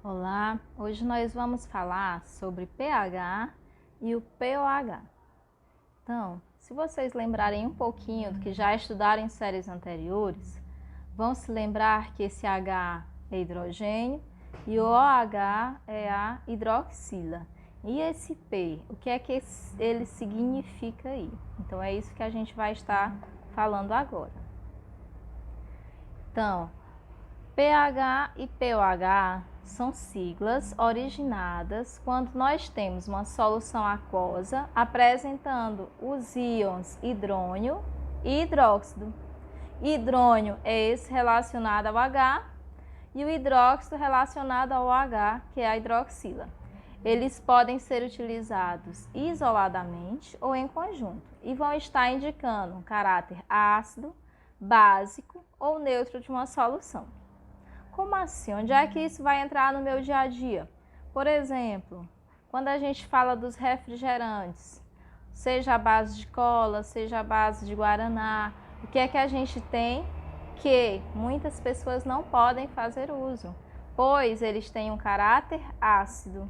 Olá, hoje nós vamos falar sobre pH e o pOH. Então, se vocês lembrarem um pouquinho do que já estudaram em séries anteriores, vão se lembrar que esse H é hidrogênio e o OH é a hidroxila. E esse P, o que é que ele significa aí? Então, é isso que a gente vai estar falando agora. Então, pH e pOH são siglas originadas quando nós temos uma solução aquosa apresentando os íons hidrônio e hidróxido. Hidrônio é esse relacionado ao H e o hidróxido relacionado ao OH, que é a hidroxila. Eles podem ser utilizados isoladamente ou em conjunto e vão estar indicando um caráter ácido, básico ou neutro de uma solução. Como assim? Onde é que isso vai entrar no meu dia a dia? Por exemplo, quando a gente fala dos refrigerantes, seja a base de cola, seja a base de guaraná, o que é que a gente tem que muitas pessoas não podem fazer uso? Pois eles têm um caráter ácido.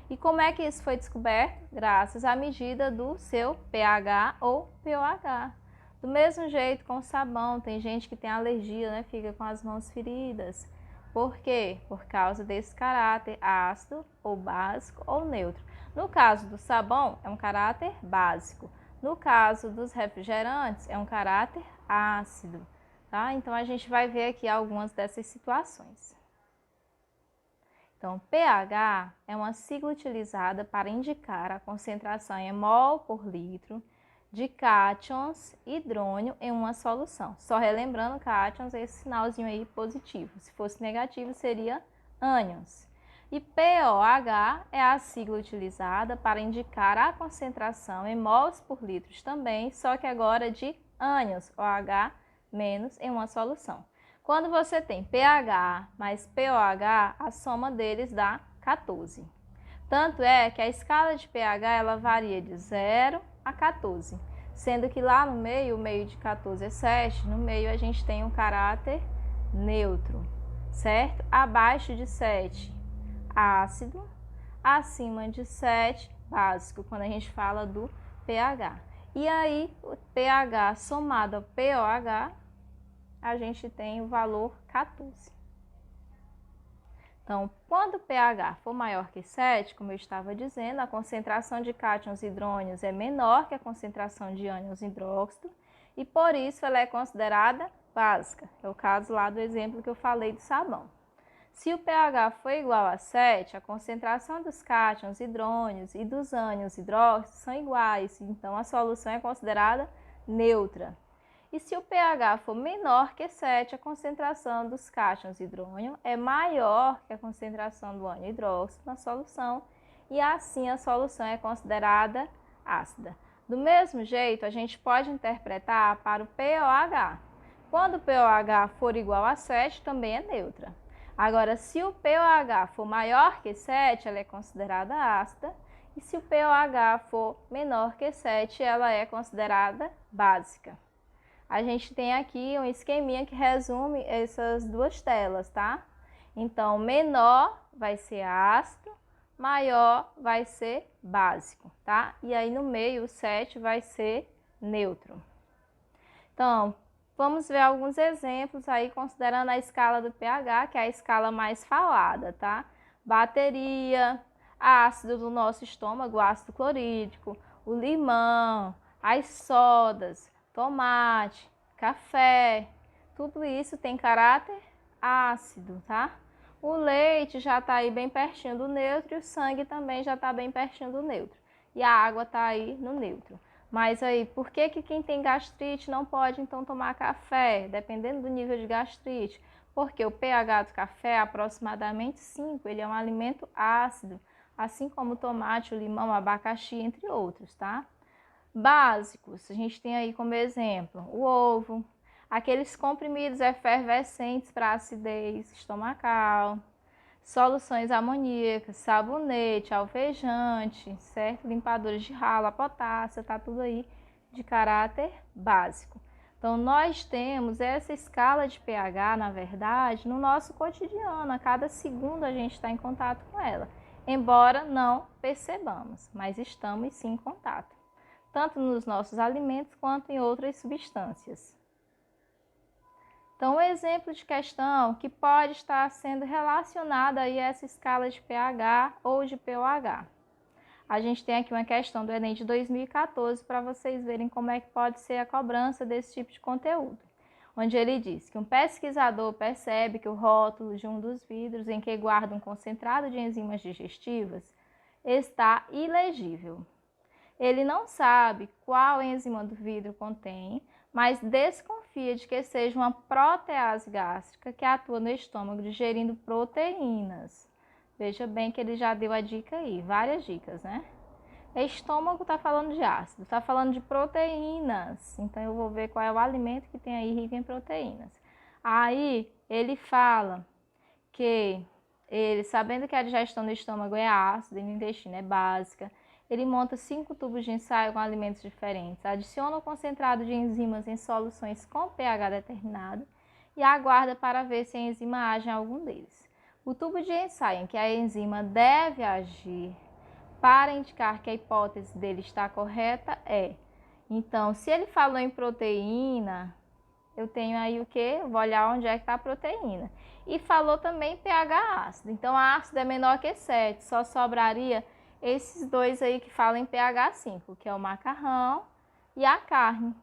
E como é que isso foi descoberto? Graças à medida do seu pH ou pOH. Do mesmo jeito com o sabão, tem gente que tem alergia, né? Fica com as mãos feridas. Por quê? Por causa desse caráter ácido, ou básico, ou neutro. No caso do sabão, é um caráter básico. No caso dos refrigerantes, é um caráter ácido. Tá? Então, a gente vai ver aqui algumas dessas situações. Então, pH é uma sigla utilizada para indicar a concentração em mol por litro de cátions hidrônio em uma solução. Só relembrando, cátions é esse sinalzinho aí positivo. Se fosse negativo, seria ânions. E pOH é a sigla utilizada para indicar a concentração em mols por litro também, só que agora de ânions, OH menos, em uma solução. Quando você tem pH mais pOH, a soma deles dá 14. Tanto é que a escala de pH ela varia de 0 a 14, sendo que lá no meio, o meio de 14 é 7, no meio a gente tem um caráter neutro, certo? Abaixo de 7, ácido, acima de 7, básico, quando a gente fala do pH. E aí, o pH somado ao pOH, a gente tem o valor 14. Então, quando o pH for maior que 7, como eu estava dizendo, a concentração de cátions hidrônios é menor que a concentração de ânions hidróxido e por isso ela é considerada básica. É o caso lá do exemplo que eu falei do sabão. Se o pH for igual a 7, a concentração dos cátions hidrônios e dos ânions hidróxidos são iguais, então a solução é considerada neutra. E se o pH for menor que 7, a concentração dos cátions hidrônio é maior que a concentração do ânion hidróxido na solução e assim a solução é considerada ácida. Do mesmo jeito, a gente pode interpretar para o pOH. Quando o pOH for igual a 7, também é neutra. Agora, se o pOH for maior que 7, ela é considerada ácida. E se o pOH for menor que 7, ela é considerada básica. A gente tem aqui um esqueminha que resume essas duas telas, tá? Então, menor vai ser ácido, maior vai ser básico, tá? E aí no meio, o 7 vai ser neutro. Então, vamos ver alguns exemplos aí, considerando a escala do pH, que é a escala mais falada, tá? Bateria, ácido do nosso estômago, ácido clorídrico, o limão, as sodas, tomate, café, tudo isso tem caráter ácido, tá? O leite já está aí bem pertinho do neutro e o sangue também já está bem pertinho do neutro. E a água está aí no neutro. Mas aí, por que quem tem gastrite não pode então tomar café, dependendo do nível de gastrite? Porque o pH do café é aproximadamente 5, ele é um alimento ácido, assim como o tomate, o limão, o abacaxi, entre outros, tá? Básicos, a gente tem aí como exemplo o ovo, aqueles comprimidos efervescentes para acidez estomacal, soluções amoníacas, sabonete, alvejante, certo? Limpadores de ralo, a potássio, tá tudo aí de caráter básico. Então, nós temos essa escala de pH, na verdade, no nosso cotidiano. A cada segundo a gente está em contato com ela, embora não percebamos, mas estamos sim em contato, tanto nos nossos alimentos quanto em outras substâncias. Então, um exemplo de questão que pode estar sendo relacionada aí a essa escala de pH ou de pOH. A gente tem aqui uma questão do Enem de 2014 para vocês verem como é que pode ser a cobrança desse tipo de conteúdo. Onde ele diz que um pesquisador percebe que o rótulo de um dos vidros em que guarda um concentrado de enzimas digestivas está ilegível. Ele não sabe qual enzima do vidro contém, mas desconfia de que seja uma protease gástrica que atua no estômago digerindo proteínas. Veja bem que ele já deu a dica aí, várias dicas, né? Estômago está falando de ácido, está falando de proteínas. Então, eu vou ver qual é o alimento que tem aí rico em proteínas. Aí, ele fala que ele, sabendo que a digestão do estômago é ácida e no intestino é básica, ele monta 5 tubos de ensaio com alimentos diferentes, adiciona o concentrado de enzimas em soluções com pH determinado e aguarda para ver se a enzima age em algum deles. O tubo de ensaio em que a enzima deve agir para indicar que a hipótese dele está correta é... Então, se ele falou em proteína, eu tenho aí o quê? Vou olhar onde é que está a proteína. E falou também pH ácido. Então, a ácido é menor que 7. Só sobraria esses dois aí que falam em pH 5, que é o macarrão e a carne,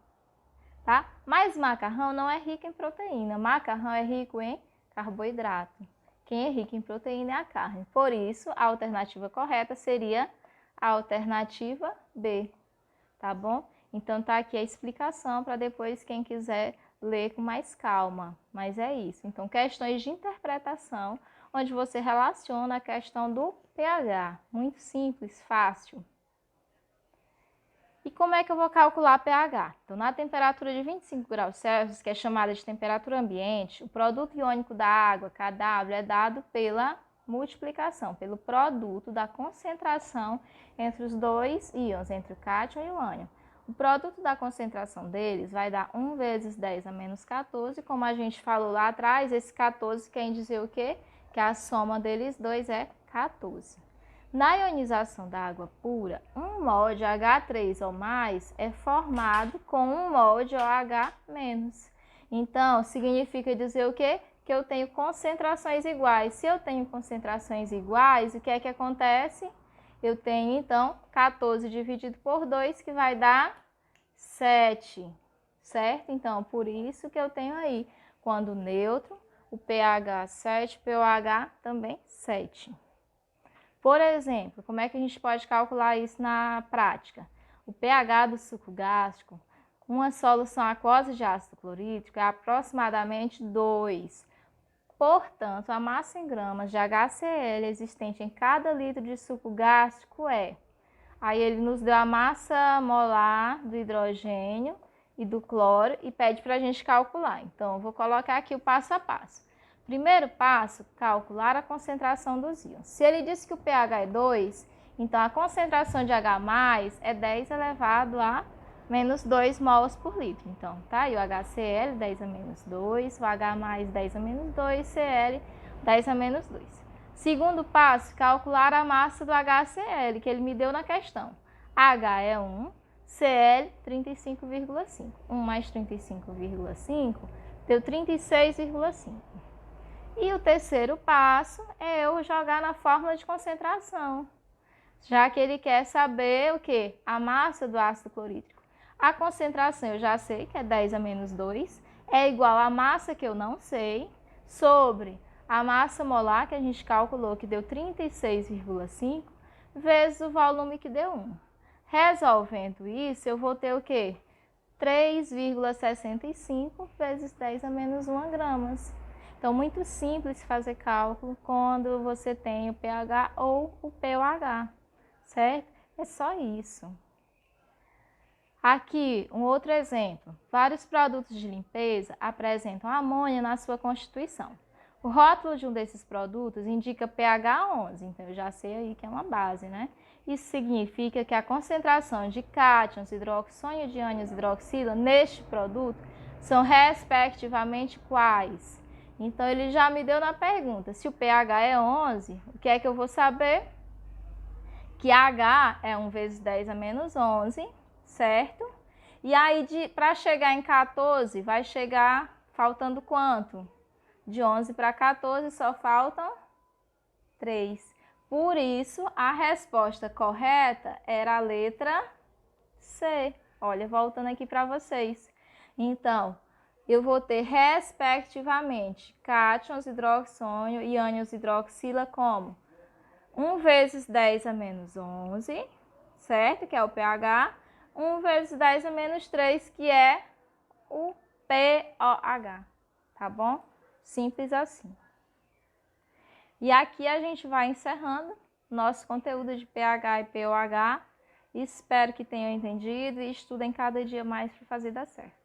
tá? Mas macarrão não é rico em proteína. Macarrão é rico em carboidrato. Quem é rico em proteína é a carne. Por isso, a alternativa correta seria a alternativa B, tá bom? Então, tá aqui a explicação para depois quem quiser ler com mais calma. Mas é isso. Então, questões de interpretação, onde você relaciona a questão do pH. Muito simples, fácil. E como é que eu vou calcular pH? Então, na temperatura de 25 graus Celsius, que é chamada de temperatura ambiente, o produto iônico da água, KW, é dado pela multiplicação, pelo produto da concentração entre os dois íons, entre o cátion e o ânion. O produto da concentração deles vai dar 1 vezes 10 a menos 14, como a gente falou lá atrás, esse 14 quer dizer o quê? Que a soma deles dois é 14. Na ionização da água pura, 1 mol de H3 ou mais é formado com 1 mol de OH-. Então, significa dizer o quê? Que eu tenho concentrações iguais. Se eu tenho concentrações iguais, o que é que acontece? Eu tenho, então, 14 dividido por 2, que vai dar 7, certo? Então, por isso que eu tenho aí, quando neutro, o pH 7, pOH também 7. Por exemplo, como é que a gente pode calcular isso na prática? O pH do suco gástrico, uma solução aquosa de ácido clorídrico é aproximadamente 2. Portanto, a massa em gramas de HCl existente em cada litro de suco gástrico é... Aí ele nos deu a massa molar do hidrogênio e do cloro e pede para a gente calcular. Então, eu vou colocar aqui o passo a passo. Primeiro passo, calcular a concentração dos íons. Se ele disse que o pH é 2, então a concentração de H+ é 10 elevado a menos 2 mols por litro. Então, tá aí o HCl, 10 a menos 2, o H+, 10 a menos 2, Cl, 10 a menos 2. Segundo passo, calcular a massa do HCl, que ele me deu na questão. H é 1, Cl, 35,5. 1 mais 35,5 deu 36,5. E o terceiro passo é eu jogar na fórmula de concentração, já que ele quer saber o quê? A massa do ácido clorídrico. A concentração eu já sei, que é 10 a menos 2, é igual à massa que eu não sei, sobre a massa molar, que a gente calculou, que deu 36,5, vezes o volume, que deu 1. Resolvendo isso, eu vou ter o quê? 3,65 vezes 10 a menos 1 gramas. Então, muito simples fazer cálculo quando você tem o pH ou o pOH, certo? É só isso. Aqui, um outro exemplo. Vários produtos de limpeza apresentam amônia na sua constituição. O rótulo de um desses produtos indica pH 11, então eu já sei aí que é uma base, né? Isso significa que a concentração de cátions, hidroxônio de ânions hidroxila neste produto são respectivamente quais? Então, ele já me deu na pergunta. Se o pH é 11, o que é que eu vou saber? Que H é 1 vezes 10 a menos 11, certo? E aí, para chegar em 14, vai chegar faltando quanto? De 11 para 14 só faltam 3. Por isso, a resposta correta era a letra C. Olha, voltando aqui para vocês. Então, eu vou ter, respectivamente, cátions, hidroxônio e ânions hidroxila como 1 vezes 10 a menos 11, certo? Que é o pH. 1 vezes 10 a menos 3, que é o pOH, tá bom? Simples assim. E aqui a gente vai encerrando nosso conteúdo de pH e pOH. Espero que tenham entendido e estudem cada dia mais para fazer dar certo.